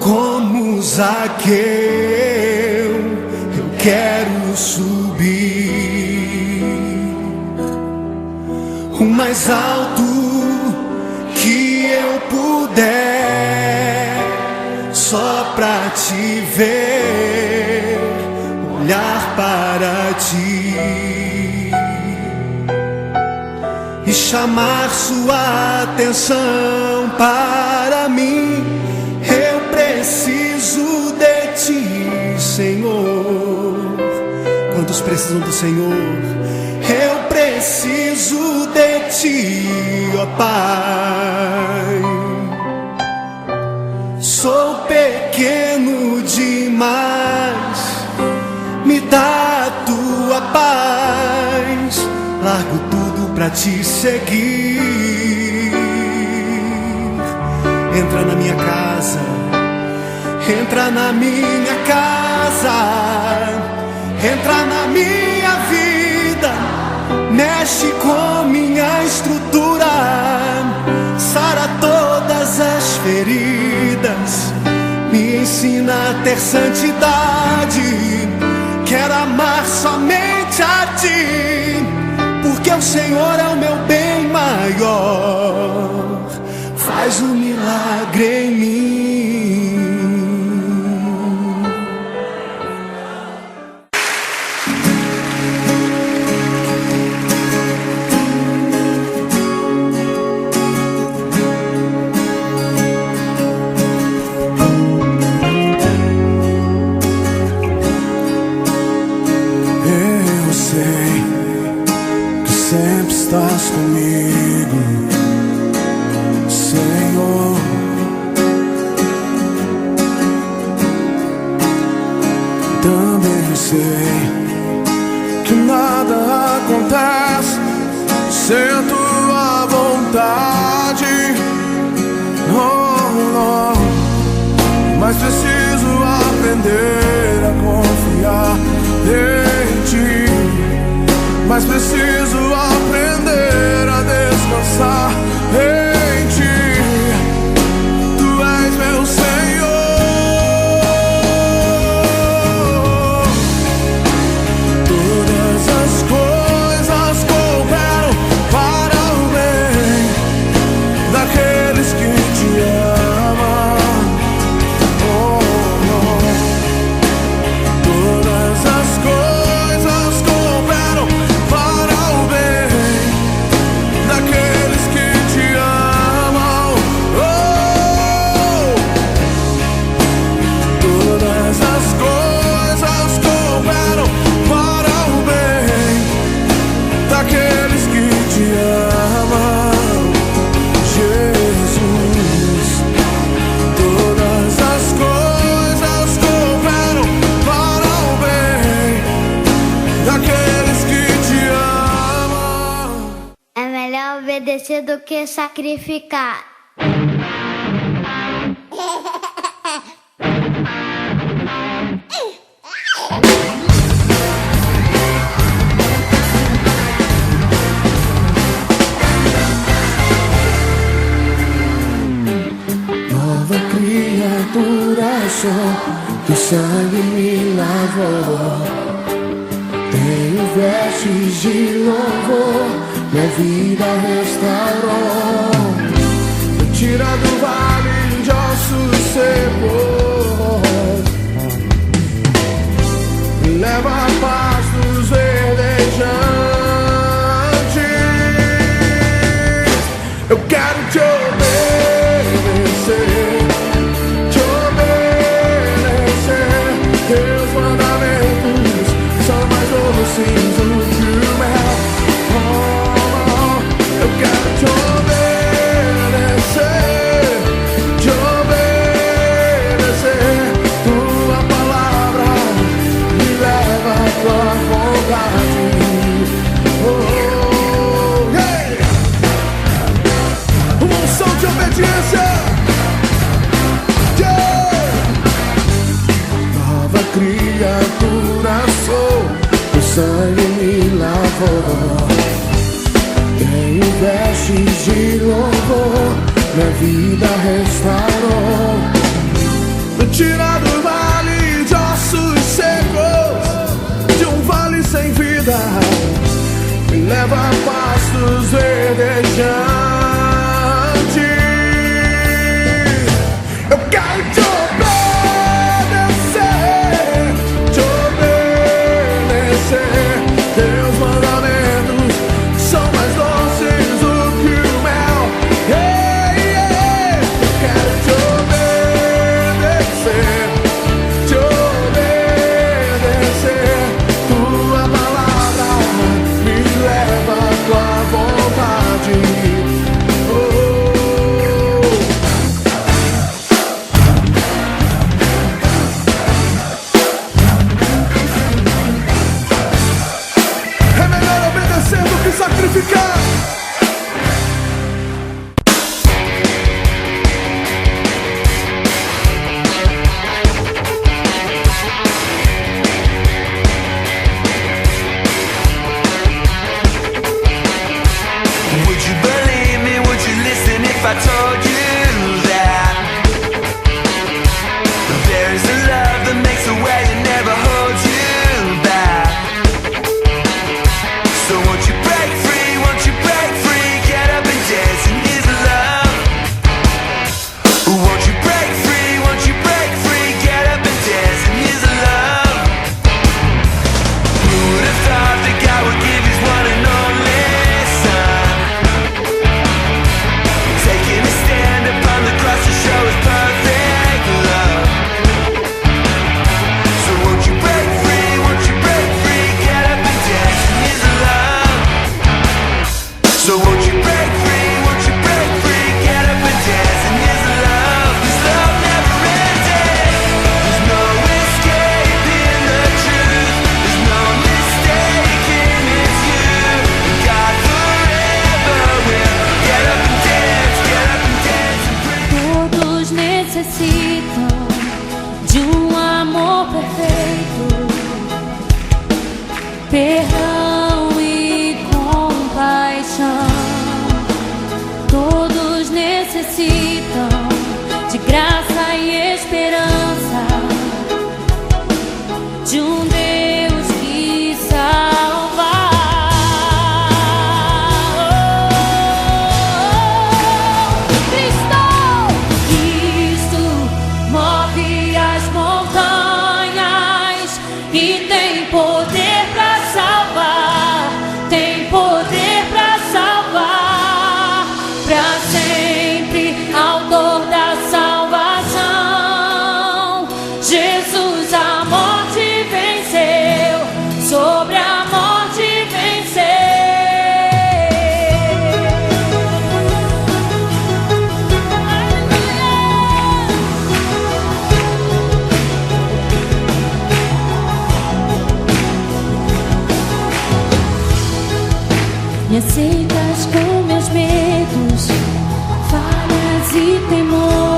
Como Zaqueu, eu quero subir o mais alto que eu puder, só pra te ver, olhar para ti e chamar sua atenção para mim. Eu preciso de ti, Senhor. Quantos precisam do Senhor? Eu preciso de ti, ó Pai. Sou pequeno demais, me dá a tua paz. Largo tudo pra te seguir. Entra na minha casa, entra na minha casa, entra na minha vida, mexe com minha estrutura, sara todas as feridas, me ensina a ter santidade. Quero amar somente a ti, porque o Senhor é o meu bem maior. Faz um milagre em mim. Eu sei que sempre estás comigo, Senhor. Também sei que nada acontece sem tua vontade. Oh, mas preciso aprender a confiar em ti. Mas preciso aprender a descansar em ti. Tu és meu Senhor. Todas as coisas cooperam para o bem daqueles que te amam. Todas as coisas cooperam para o bem daqueles que te amam. Todas as coisas cooperam para o bem daqueles que te amam, Jesus. Todas as coisas cooperam para o bem daqueles que te amam. É melhor obedecer do que sacrificar. Nova criatura sou, teu sangue me lavou. Tenho vestes de louvor, minha vida restaurou. Me tira do vale de ossos secos, me leva a paz dos verdejantes. Eu quero te obedecer, te obedecer. Teus mandamentos são mais doces do que o mel. Eu quero te obedecer, te obedecer. Tua palavra me leva à tua vontade. Uma unção de obediência. Nova criatura sou, o sangue me lavou. Tenho vestes de louvor, minha vida restaurou. adiante. Eu quero te obedecer, te obedecer. Teus mandamentos são mais doces do que o mel. Eu quero te obedecer, te obedecer. Tua palavra me leva à tua vontade. Oh. É melhor obedecer do que sacrificar. Would you believe me? Would you listen if I told you that there is a love that makes a way and never holds you back? So won't you break free? Won't you break free? Get up and dance in His love. Won't you break free? Won't you break free? Get up and dance in His love. Who would have thought that God would give His one and only Son, taking a stand upon the cross to show His perfect love? So won't you break free? Won't you break free? Get up and dance in His love. So won't you break free? Won't you break free? Get up and dance in His love. His love never ended. There's no escaping the truth. There's no mistaking it's you. God forever will. Get up and dance, get up and dance and break. Todos necessitam de amor perfeito, perdão e compaixão. Todos necessitam de graça e esperança, de Deus que salva. Cristo move as montanhas e tem poder para salvar, tem poder para salvar, para sempre, autor da salvação. Jesus a morte venceu, sobre a morte venceu. Me aceitas com meus medos, falhas e temores.